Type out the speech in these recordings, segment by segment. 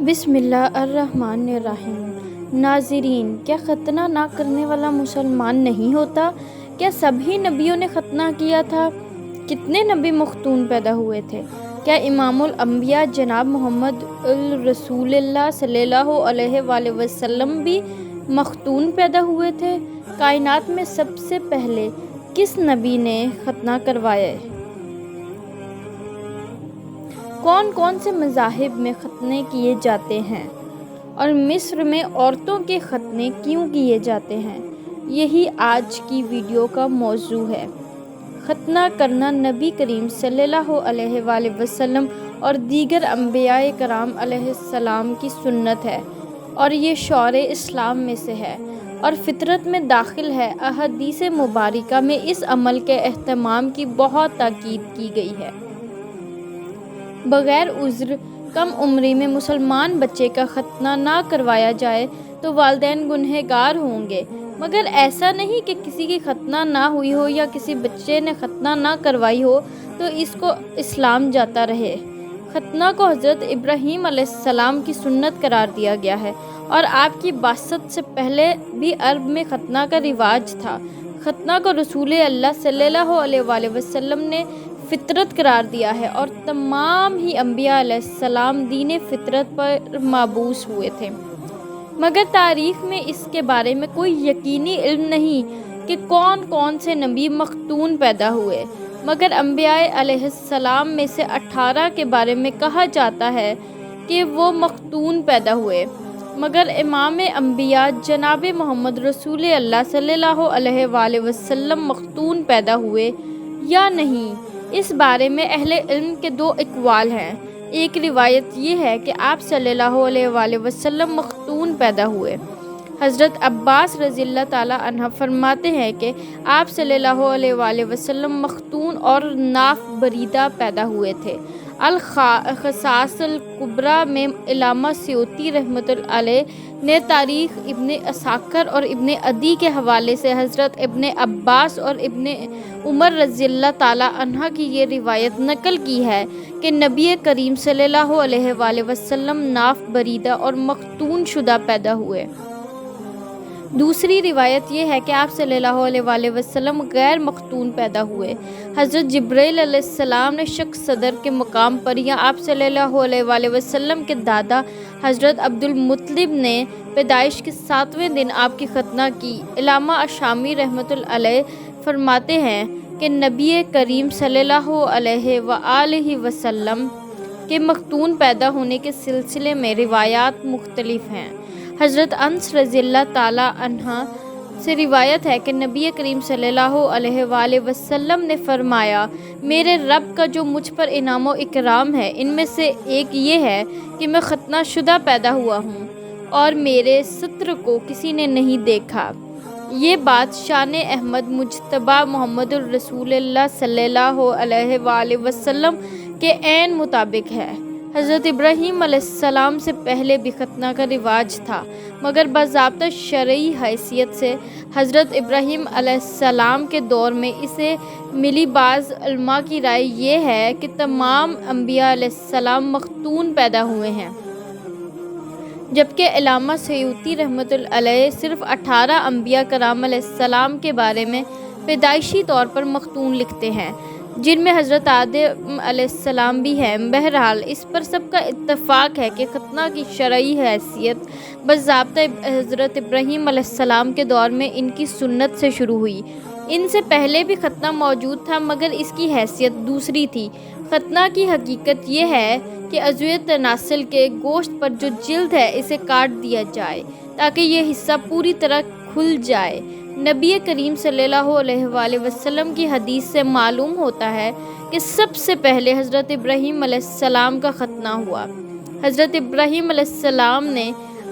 بسم اللہ الرحمن الرحیم۔ ناظرین، کیا ختنہ نہ کرنے والا مسلمان نہیں ہوتا؟ کیا سبھی نبیوں نے ختنہ کیا تھا؟ کتنے نبی مختون پیدا ہوئے تھے؟ کیا امام الانبیاء جناب محمد الرسول اللہ صلی اللہ علیہ وآلہ وسلم بھی مختون پیدا ہوئے تھے؟ کائنات میں سب سے پہلے کس نبی نے ختنہ کروایا؟ کون کون سے مذاہب میں ختنے کیے جاتے ہیں اور مصر میں عورتوں کے ختنے کیوں کیے جاتے ہیں؟ یہی آج کی ویڈیو کا موضوع ہے۔ ختنہ کرنا نبی کریم صلی اللہ علیہ وآلہ وسلم اور دیگر انبیاء کرام علیہ السلام کی سنت ہے اور یہ شعائر اسلام میں سے ہے اور فطرت میں داخل ہے۔ احادیث مبارکہ میں اس عمل کے اہتمام کی بہت تاکید کی گئی ہے۔ بغیر عذر کم عمری میں مسلمان بچے کا ختنہ نہ کروایا جائے تو والدین گنہگار ہوں گے، مگر ایسا نہیں کہ کسی کی ختنہ نہ ہوئی ہو یا کسی بچے نے ختنہ نہ کروائی ہو تو اس کو اسلام جاتا رہے۔ ختنہ کو حضرت ابراہیم علیہ السلام کی سنت قرار دیا گیا ہے اور آپ کی بعثت سے پہلے بھی عرب میں ختنہ کا رواج تھا۔ ختنہ کو رسول اللہ صلی اللہ علیہ وآلہ وسلم نے فطرت قرار دیا ہے اور تمام ہی انبیاء علیہ السلام دین فطرت پر مبعوث ہوئے تھے، مگر تاریخ میں اس کے بارے میں کوئی یقینی علم نہیں کہ کون کون سے نبی مختون پیدا ہوئے، مگر انبیاء علیہ السلام میں سے 18 کے بارے میں کہا جاتا ہے کہ وہ مختون پیدا ہوئے، مگر امام انبیاء جناب محمد رسول اللہ صلی اللہ علیہ وآلہ وسلم مختون پیدا ہوئے یا نہیں، اس بارے میں اہل علم کے دو اقوال ہیں۔ ایک روایت یہ ہے کہ آپ صلی اللہ علیہ وآلہ وسلم مختون پیدا ہوئے۔ حضرت عباس رضی اللہ تعالیٰ عنہ فرماتے ہیں کہ آپ صلی اللہ علیہ وآلہ وسلم مختون اور ناف بریدہ پیدا ہوئے تھے۔ الخصائص الکبریٰ میں علامہ سیوطی رحمۃ اللہ علیہ نے تاریخ ابن عساکر اور ابن عدی کے حوالے سے حضرت ابن عباس اور ابن عمر رضی اللہ تعالیٰ عنہ کی یہ روایت نقل کی ہے کہ نبی کریم صلی اللہ علیہ وآلہ وسلم ناف بریدہ اور مختون شدہ پیدا ہوئے۔ دوسری روایت یہ ہے کہ آپ صلی اللہ علیہ وآلہ وسلم غیر مختون پیدا ہوئے۔ حضرت جبرائیل علیہ السلام نے شک صدر کے مقام پر یا آپ صلی اللہ علیہ وآلہ وسلم کے دادا حضرت عبد المطلب نے پیدائش کے 7ویں دن آپ کی ختنہ کی۔ علامہ الشامی رحمۃ اللہ علیہ فرماتے ہیں کہ نبی کریم صلی اللہ علیہ وآلہ وسلم کے مختون پیدا ہونے کے سلسلے میں روایات مختلف ہیں۔ حضرت انس رضی اللہ تعالیٰ عنہ سے روایت ہے کہ نبی کریم صلی اللہ علیہ وآلہ وسلم نے فرمایا، میرے رب کا جو مجھ پر انعام و اکرام ہے ان میں سے ایک یہ ہے کہ میں ختنہ شدہ پیدا ہوا ہوں اور میرے ستر کو کسی نے نہیں دیکھا۔ یہ بات شان احمد مجتبیٰ محمد الرسول اللہ صلی اللہ علیہ وآلہ وسلم کے عین مطابق ہے۔ حضرت ابراہیم علیہ السلام سے پہلے بھی ختنہ کا رواج تھا، مگر باضابطہ شرعی حیثیت سے حضرت ابراہیم علیہ السلام کے دور میں اسے ملی۔ بعض علماء کی رائے یہ ہے کہ تمام انبیاء علیہ السلام مختون پیدا ہوئے ہیں، جبکہ علامہ سیوطی رحمۃ اللہ علیہ صرف 18 انبیاء کرام علیہ السلام کے بارے میں پیدائشی طور پر مختون لکھتے ہیں، جن میں حضرت آدم علیہ السلام بھی ہیں۔ بہرحال اس پر سب کا اتفاق ہے کہ ختنہ کی شرعی حیثیت باضابطہ حضرت ابراہیم علیہ السلام کے دور میں ان کی سنت سے شروع ہوئی۔ ان سے پہلے بھی ختنہ موجود تھا، مگر اس کی حیثیت دوسری تھی۔ ختنہ کی حقیقت یہ ہے کہ عضو تناسل کے گوشت پر جو جلد ہے اسے کاٹ دیا جائے تاکہ یہ حصہ پوری طرح کھل جائے۔ نبی کریم صلی اللہ علیہ وآلہ وسلم کی حدیث سے معلوم ہوتا ہے کہ سب سے پہلے حضرت ابراہیم علیہ السلام کا ختنہ ہوا۔ حضرت ابراہیم علیہ السلام نے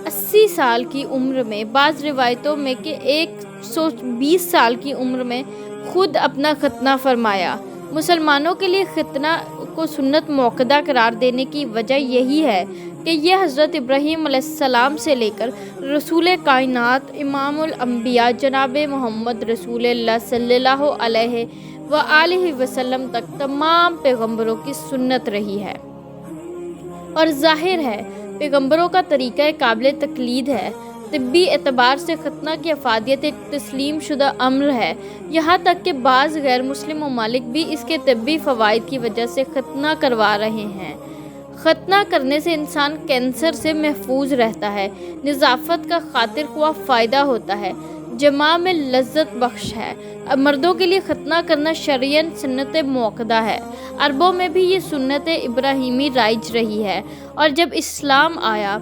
80 سال کی عمر میں، بعض روایتوں میں کہ 120 سال کی عمر میں خود اپنا ختنہ فرمایا۔ مسلمانوں کے لیے ختنہ کو سنت موقدہ قرار دینے کی وجہ یہی ہے کہ یہ حضرت ابراہیم علیہ السلام سے لے کر رسول کائنات امام الانبیاء جناب محمد رسول اللہ صلی اللہ علیہ وآلہ وسلم تک تمام پیغمبروں کی سنت رہی ہے، اور ظاہر ہے پیغمبروں کا طریقہ قابل تقلید ہے۔ طبی اعتبار سے ختنہ کی افادیت ایک تسلیم شدہ امر ہے، یہاں تک کہ بعض غیر مسلم ممالک بھی اس کے طبی فوائد کی وجہ سے ختنہ کروا رہے ہیں۔ ختنہ کرنے سے انسان کینسر سے محفوظ رہتا ہے، نظافت کا خاطر خواہ فائدہ ہوتا ہے، جماع میں لذت بخش ہے۔ مردوں کے لیے ختنہ کرنا شرعاً سنت موقدہ ہے۔ عربوں میں بھی یہ سنت ابراہیمی رائج رہی ہے، اور جب اسلام آیا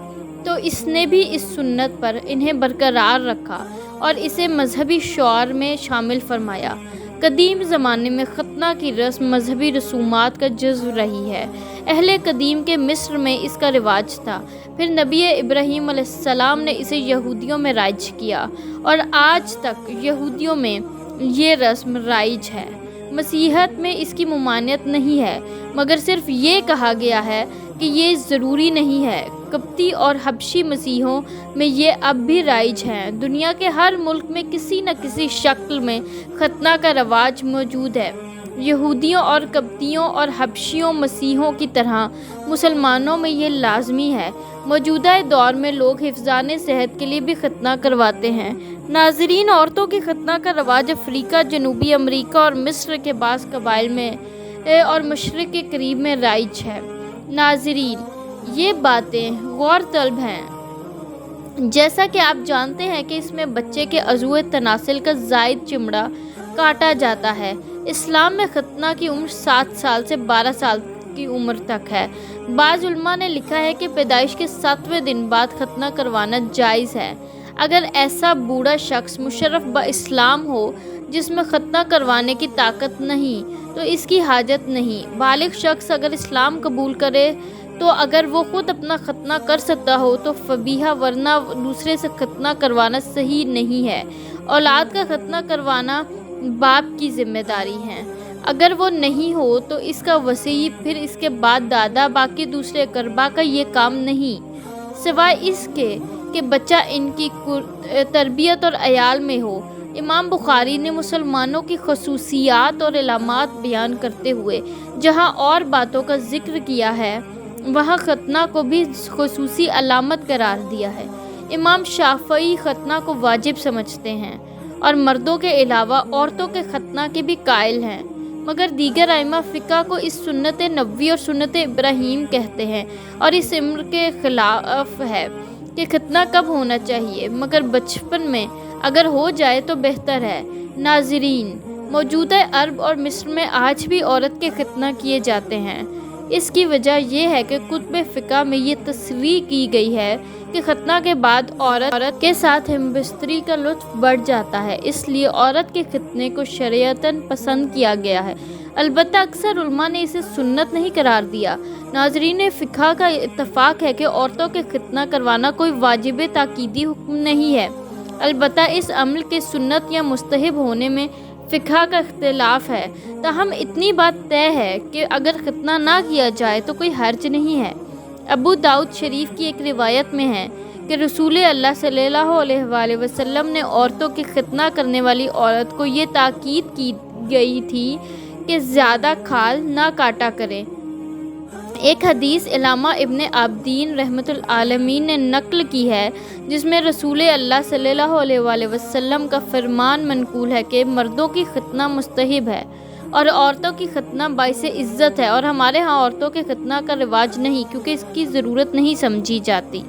تو اس نے بھی اس سنت پر انہیں برقرار رکھا اور اسے مذہبی شعار میں شامل فرمایا۔ قدیم زمانے میں ختنہ کی رسم مذہبی رسومات کا جزو رہی ہے۔ اہل قدیم کے مصر میں اس کا رواج تھا، پھر نبی ابراہیم علیہ السلام نے اسے یہودیوں میں رائج کیا، اور آج تک یہودیوں میں یہ رسم رائج ہے۔ مسیحیت میں اس کی ممانعت نہیں ہے، مگر صرف یہ کہا گیا ہے کہ یہ ضروری نہیں ہے۔ قبطی اور حبشی مسیحوں میں یہ اب بھی رائج ہیں۔ دنیا کے ہر ملک میں کسی نہ کسی شکل میں ختنہ کا رواج موجود ہے۔ یہودیوں اور قبطیوں اور حبشیوں مسیحوں کی طرح مسلمانوں میں یہ لازمی ہے۔ موجودہ دور میں لوگ حفظان صحت کے لیے بھی ختنہ کرواتے ہیں۔ ناظرین، عورتوں کے ختنہ کا رواج افریقہ، جنوبی امریکہ اور مصر کے بعض قبائل میں اور مشرق کے قریب میں رائج ہے۔ ناظرین، یہ باتیں غور طلب ہیں۔ جیسا کہ آپ جانتے ہیں کہ اس میں بچے کے عضو تناسل کا زائد چمڑا کاٹا جاتا ہے۔ اسلام میں ختنہ کی عمر 7 سال سے 12 سال کی عمر تک ہے۔ بعض علماء نے لکھا ہے کہ پیدائش کے 7ویں دن بعد ختنہ کروانا جائز ہے۔ اگر ایسا بوڑھا شخص مشرف با اسلام ہو جس میں ختنہ کروانے کی طاقت نہیں تو اس کی حاجت نہیں۔ بالغ شخص اگر اسلام قبول کرے تو اگر وہ خود اپنا ختنہ کر سکتا ہو تو فبیہا، ورنہ دوسرے سے ختنہ کروانا صحیح نہیں ہے۔ اولاد کا ختنہ کروانا باپ کی ذمہ داری ہے۔ اگر وہ نہیں ہو تو اس کا وصی، پھر اس کے بعد دادا، باقی دوسرے اقربا کا یہ کام نہیں، سوائے اس کے کہ بچہ ان کی تربیت اور عیال میں ہو۔ امام بخاری نے مسلمانوں کی خصوصیات اور علامات بیان کرتے ہوئے جہاں اور باتوں کا ذکر کیا ہے وہاں ختنہ کو بھی خصوصی علامت قرار دیا ہے۔ امام شافعی ختنہ کو واجب سمجھتے ہیں اور مردوں کے علاوہ عورتوں کے ختنہ کے بھی قائل ہیں، مگر دیگر ائمہ فقہ کو اس سنت نبوی اور سنت ابراہیم کہتے ہیں اور اس امر کے خلاف ہے کہ ختنہ کب ہونا چاہیے، مگر بچپن میں اگر ہو جائے تو بہتر ہے۔ ناظرین، موجودہ عرب اور مصر میں آج بھی عورت کے ختنہ کیے جاتے ہیں۔ اس کی وجہ یہ ہے کہ کتب فقہ میں یہ تصریح کی گئی ہے کہ ختنہ کے بعد عورت کے ساتھ ہم بستری کا لطف بڑھ جاتا ہے، اس لیے عورت کے ختنے کو شریعتاً پسند کیا گیا ہے، البتہ اکثر علماء نے اسے سنت نہیں قرار دیا۔ ناظرین، فقہ کا اتفاق ہے کہ عورتوں کے ختنہ کروانا کوئی واجب تاکیدی حکم نہیں ہے، البتہ اس عمل کے سنت یا مستحب ہونے میں فقہ کا اختلاف ہے۔ تاہم اتنی بات طے ہے کہ اگر ختنہ نہ کیا جائے تو کوئی حرج نہیں ہے۔ ابو داؤد شریف کی ایک روایت میں ہے کہ رسول اللہ صلی اللہ علیہ وآلہ وسلم نے عورتوں کے ختنہ کرنے والی عورت کو یہ تاکید کی گئی تھی کہ زیادہ کھال نہ کاٹا کرے۔ ایک حدیث علامہ ابن عابدین رحمۃ العالمین نے نقل کی ہے جس میں رسول اللہ صلی اللہ علیہ وآلہ وسلم کا فرمان منقول ہے کہ مردوں کی ختنہ مستحب ہے اور عورتوں کی ختنہ باعث عزت ہے، اور ہمارے ہاں عورتوں کے ختنہ کا رواج نہیں کیونکہ اس کی ضرورت نہیں سمجھی جاتی۔